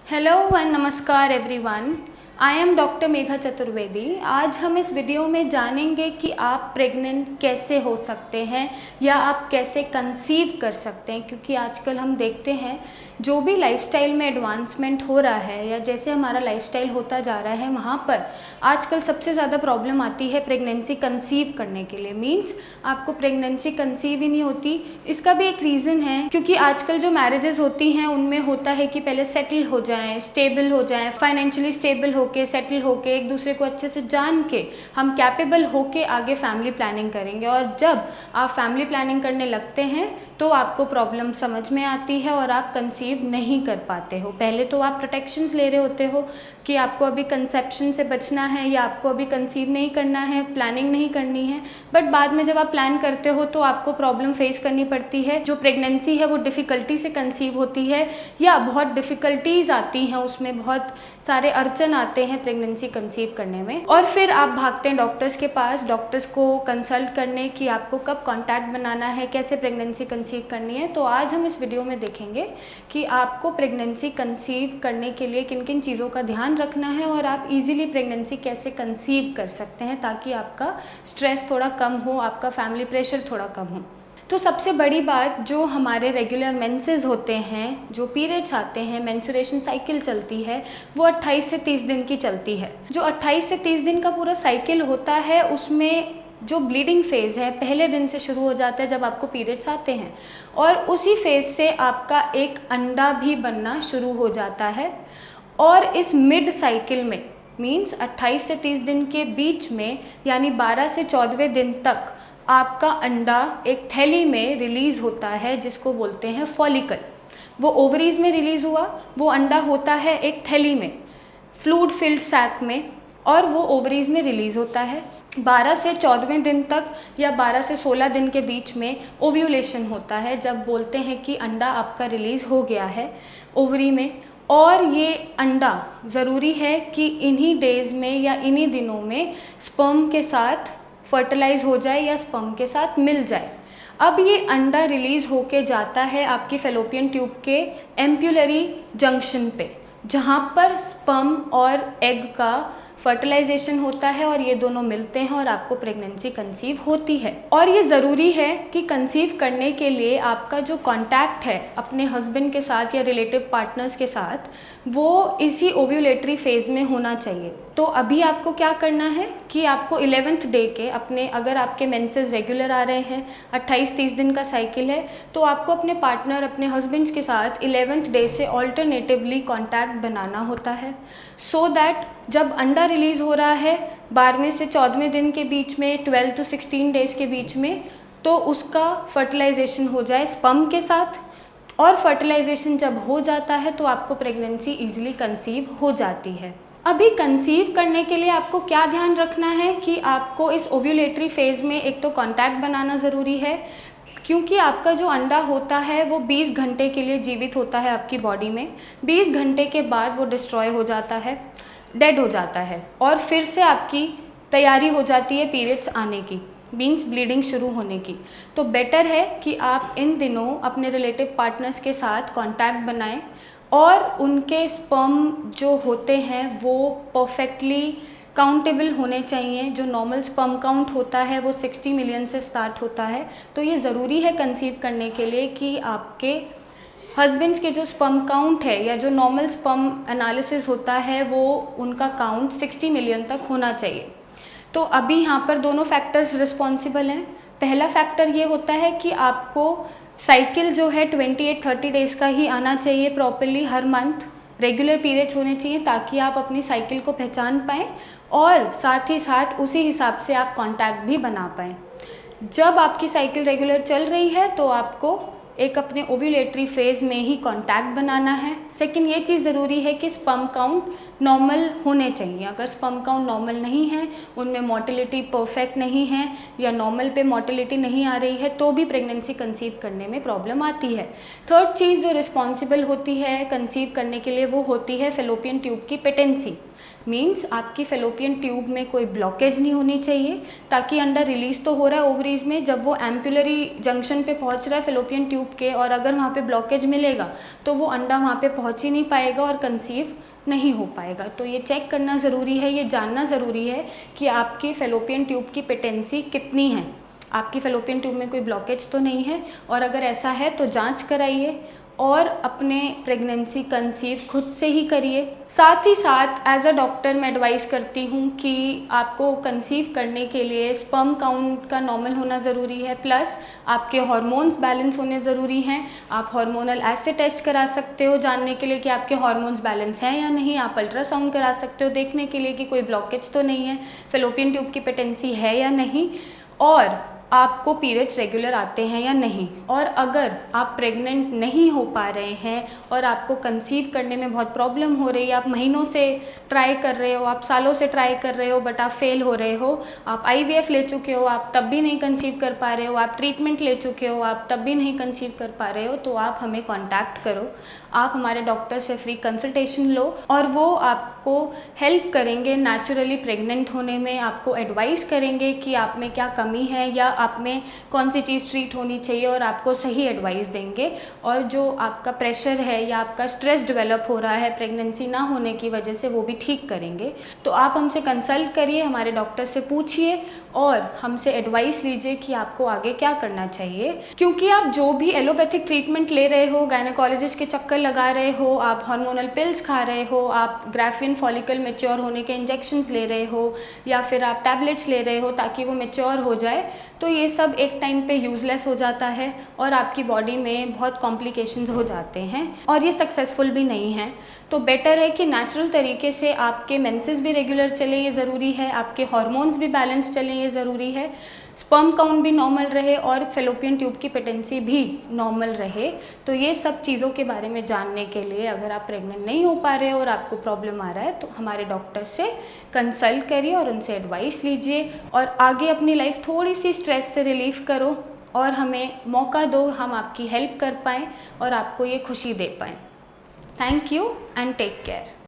Hello one नमस्कार everyone. I am doctor Megha Chaturvedi. आज हम इस वीडियो में जानेंगे कि आप प्रेग्नेंट कैसे हो सकते हैं या आप कैसे कंसीव कर सकते हैं, क्योंकि आजकल हम देखते हैं जो भी लाइफस्टाइल में एडवांसमेंट हो रहा है या जैसे हमारा लाइफस्टाइल होता जा रहा है वहाँ पर आजकल सबसे ज़्यादा प्रॉब्लम आती है प्रेगनेंसी कंसीव करने के लिए। मीन्स आपको प्रेगनेंसी कंसीव ही नहीं होती। इसका भी एक रीज़न है, क्योंकि आजकल जो मैरिजेस होती हैं उनमें होता है कि पहले सेटल हो जाएं, स्टेबल हो जाएं, फाइनेंशियली स्टेबल होके, सेटल होके, एक दूसरे को अच्छे से जान के हम कैपेबल होके आगे फैमिली प्लानिंग करेंगे। और जब आप फैमिली प्लानिंग करने लगते हैं तो आपको प्रॉब्लम समझ में आती है और आप कंसीव नहीं कर पाते हो। पहले तो आप प्रोटेक्शंस ले रहे होते हो कि आपको अभी कंसेप्शन से बचना है या आपको अभी कंसीव नहीं करना है, प्लानिंग नहीं करनी है, बट बाद में जब आप प्लान करते हो तो आपको प्रॉब्लम फेस करनी पड़ती है। जो प्रेगनेंसी है वो डिफ़िकल्टी से कंसीव होती है या बहुत डिफ़िकल्टीज आती हैं, उसमें बहुत सारे अड़चन आते हैं प्रेगनेंसी कंसीव करने में, और फिर आप भागते हैं डॉक्टर्स के पास, डॉक्टर्स को कंसल्ट करने कि आपको कब कॉन्टैक्ट बनाना है, कैसे प्रेगनेंसी कंसीव करनी है। तो आज हम इस वीडियो में देखेंगे कि आपको प्रेगनेंसी कंसीव करने के लिए किन किन चीज़ों का ध्यान रखना है और आप इजीली प्रेगनेंसी कैसे कंसीव कर सकते हैं ताकि आपका स्ट्रेस थोड़ा कम हो, आपका फैमिली प्रेशर थोड़ा कम हो। तो सबसे बड़ी बात, जो हमारे रेगुलर मेंसेस होते हैं, जो पीरियड्स आते हैं, मेंस्ट्रुएशन साइकिल चलती है, वो 28 से 30 दिन की चलती है। जो 28 से 30 दिन का पूरा साइकिल होता है उसमें जो ब्लीडिंग फेज़ है पहले दिन से शुरू हो जाता है जब आपको पीरियड्स आते हैं, और उसी फेज़ से आपका एक अंडा भी बनना शुरू हो जाता है। और इस मिड साइकिल में मीन्स 28 से 30 दिन के बीच में यानी 12 से 14वें दिन तक आपका अंडा एक थैली में रिलीज़ होता है जिसको बोलते हैं फॉलिकल। वो ओवरीज में रिलीज़ हुआ, वो अंडा होता है एक थैली में, फ्लूइड फिल्ड सैक में, और वो ओवरीज में रिलीज़ होता है। 12 से 14वें दिन तक या 12 से 16 दिन के बीच में ओव्यूलेशन होता है, जब बोलते हैं कि अंडा आपका रिलीज़ हो गया है ओवरी में। और ये अंडा ज़रूरी है कि इन्हीं डेज़ में या इन्हीं दिनों में स्पर्म के साथ फर्टिलाइज हो जाए या स्पर्म के साथ मिल जाए। अब ये अंडा रिलीज़ होके जाता है आपकी फैलोपियन ट्यूब के एम्पुलरी जंक्शन पे, जहाँ पर स्पर्म और एग का फर्टिलाइजेशन होता है और ये दोनों मिलते हैं और आपको प्रेगनेंसी कंसीव होती है। और ये ज़रूरी है कि कंसीव करने के लिए आपका जो कांटेक्ट है अपने हस्बैंड के साथ या रिलेटिव पार्टनर्स के साथ वो इसी ओव्यूलेटरी फेज़ में होना चाहिए। तो अभी आपको क्या करना है कि आपको 11th डे के अपने, अगर आपके मेंसेस रेगुलर आ रहे हैं, 28-30 दिन का साइकिल है, तो आपको अपने पार्टनर, अपने हस्बैंड्स के साथ 11th डे से ऑल्टरनेटिवली कांटेक्ट बनाना होता है, सो दैट जब अंडा रिलीज़ हो रहा है 12वें से 14वें दिन के बीच में, 12 to 16 डेज़ के बीच में, तो उसका फर्टिलाइजेशन हो जाए स्पर्म के साथ। और फर्टिलाइजेशन जब हो जाता है तो आपको प्रेगनेंसी ईजिली कंसीव हो जाती है। अभी कंसीव करने के लिए आपको क्या ध्यान रखना है कि आपको इस ओव्यूलेटरी फेज़ में एक तो कांटेक्ट बनाना ज़रूरी है, क्योंकि आपका जो अंडा होता है वो 20 घंटे के लिए जीवित होता है आपकी बॉडी में। 20 घंटे के बाद वो डिस्ट्रॉय हो जाता है, डेड हो जाता है, और फिर से आपकी तैयारी हो जाती है पीरियड्स आने की, मीन्स ब्लीडिंग शुरू होने की। तो बेटर है कि आप इन दिनों अपने रिलेटिव पार्टनर्स के साथ कांटेक्ट बनाएं और उनके स्पर्म जो होते हैं वो परफेक्टली काउंटेबल होने चाहिए। जो नॉर्मल स्पर्म काउंट होता है वो 60 मिलियन से स्टार्ट होता है। तो ये ज़रूरी है कंसीव करने के लिए कि आपके हस्बैंड्स के जो स्पर्म काउंट है या जो नॉर्मल स्पर्म एनालिसिस होता है वो उनका काउंट 60 मिलियन तक होना चाहिए। तो अभी यहाँ पर दोनों फैक्टर्स रिस्पॉन्सिबल हैं। पहला फैक्टर ये होता है कि आपको साइकिल जो है 28-30 डेज़ का ही आना चाहिए प्रॉपरली, हर मंथ रेगुलर पीरियड्स होने चाहिए ताकि आप अपनी साइकिल को पहचान पाएँ और साथ ही साथ उसी हिसाब से आप कांटेक्ट भी बना पाएँ। जब आपकी साइकिल रेगुलर चल रही है तो आपको एक अपने ओव्यूलेटरी फेज़ में ही कांटेक्ट बनाना है। सेकंड, ये चीज़ ज़रूरी है कि स्पर्म काउंट नॉर्मल होने चाहिए। अगर स्पर्म काउंट नॉर्मल नहीं है, उनमें मोटिलिटी परफेक्ट नहीं है या नॉर्मल पे मोटिलिटी नहीं आ रही है, तो भी प्रेगनेंसी कंसीव करने में प्रॉब्लम आती है। थर्ड चीज़ जो रिस्पॉन्सिबल होती है कंसीव करने के लिए वो होती है फैलोपियन ट्यूब की पेटेंसी। मीन्स आपकी फैलोपियन ट्यूब में कोई ब्लॉकेज नहीं होनी चाहिए, ताकि अंडा रिलीज़ तो हो रहा है ओवरीज में, जब वो एम्पुलरी जंक्शन पे पहुंच रहा है फैलोपियन ट्यूब के, और अगर वहाँ पे ब्लॉकेज मिलेगा तो वो अंडा वहाँ पे पहुंच ही नहीं पाएगा और कंसीव नहीं हो पाएगा। तो ये चेक करना ज़रूरी है, ये जानना ज़रूरी है कि आपके फेलोपियन ट्यूब की पेटेंसी कितनी है, आपकी फेलोपियन ट्यूब में कोई ब्लॉकेज तो नहीं है, और अगर ऐसा है तो जांच कराइए और अपने प्रेगनेंसी कंसीव खुद से ही करिए। साथ ही साथ एज अ डॉक्टर मैं एडवाइस करती हूँ कि आपको कंसीव करने के लिए स्पर्म काउंट का नॉर्मल होना ज़रूरी है, प्लस आपके हार्मोन्स बैलेंस होने ज़रूरी हैं। आप हार्मोनल एसिड टेस्ट करा सकते हो जानने के लिए कि आपके हार्मोन्स बैलेंस हैं या नहीं। आप अल्ट्रासाउंड करा सकते हो देखने के लिए कि कोई ब्लॉकेज तो नहीं है, फेलोपियन ट्यूब की पेटेंसी है या नहीं, और आपको पीरियड्स रेगुलर आते हैं या नहीं। और अगर आप प्रेग्नेंट नहीं हो पा रहे हैं और आपको कंसीव करने में बहुत प्रॉब्लम हो रही है, आप महीनों से ट्राई कर रहे हो, आप सालों से ट्राई कर रहे हो बट आप फेल हो रहे हो, आप IVF ले चुके हो, आप तब भी नहीं कंसीव कर पा रहे हो, आप ट्रीटमेंट ले चुके हो, आप तब भी नहीं कंसीव कर पा रहे हो, तो आप हमें कॉन्टैक्ट करो। आप हमारे डॉक्टर से फ्री कंसल्टेशन लो और वो आपको हेल्प करेंगे नेचुरली प्रेग्नेंट होने में, आपको एडवाइस करेंगे कि आप में क्या कमी है या आप में कौन सी चीज़ ट्रीट होनी चाहिए, और आपको सही एडवाइस देंगे। और जो आपका प्रेशर है या आपका स्ट्रेस डेवलप हो रहा है प्रेगनेंसी ना होने की वजह से, वो भी ठीक करेंगे। तो आप हमसे कंसल्ट करिए, हमारे डॉक्टर से पूछिए और हमसे एडवाइस लीजिए कि आपको आगे क्या करना चाहिए। क्योंकि आप जो भी एलोपैथिक ट्रीटमेंट ले रहे हो, गायनेकोलॉजिस्ट के चक्कर लगा रहे हो, आप हार्मोनल पिल्स खा रहे हो, आप ग्राफिन फॉलिकल मैच्योर होने के इंजेक्शंस ले रहे हो, या फिर आप टैबलेट्स ले रहे हो ताकि वो मैच्योर हो जाए, तो ये सब एक टाइम पे यूज़लेस हो जाता है और आपकी बॉडी में बहुत कॉम्प्लिकेशंस हो जाते हैं और ये सक्सेसफुल भी नहीं है। तो बेटर है कि नेचुरल तरीके से आपके मेंसेस भी रेगुलर चले, ये ज़रूरी है, आपके हार्मोन्स भी बैलेंस चलें, ये ज़रूरी है, स्पर्म काउंट भी नॉर्मल रहे और फेलोपियन ट्यूब की पेटेंसी भी नॉर्मल रहे। तो ये सब चीज़ों के बारे में जानने के लिए अगर आप प्रेग्नेंट नहीं हो पा रहे हो और आपको प्रॉब्लम आ रहा है तो हमारे डॉक्टर से कंसल्ट करिए और उनसे एडवाइस लीजिए और आगे अपनी लाइफ थोड़ी सी स्ट्रेस से रिलीफ करो और हमें मौका दो, हम आपकी हेल्प कर पाएँ और आपको ये खुशी दे पाएँ। Thank you and take care.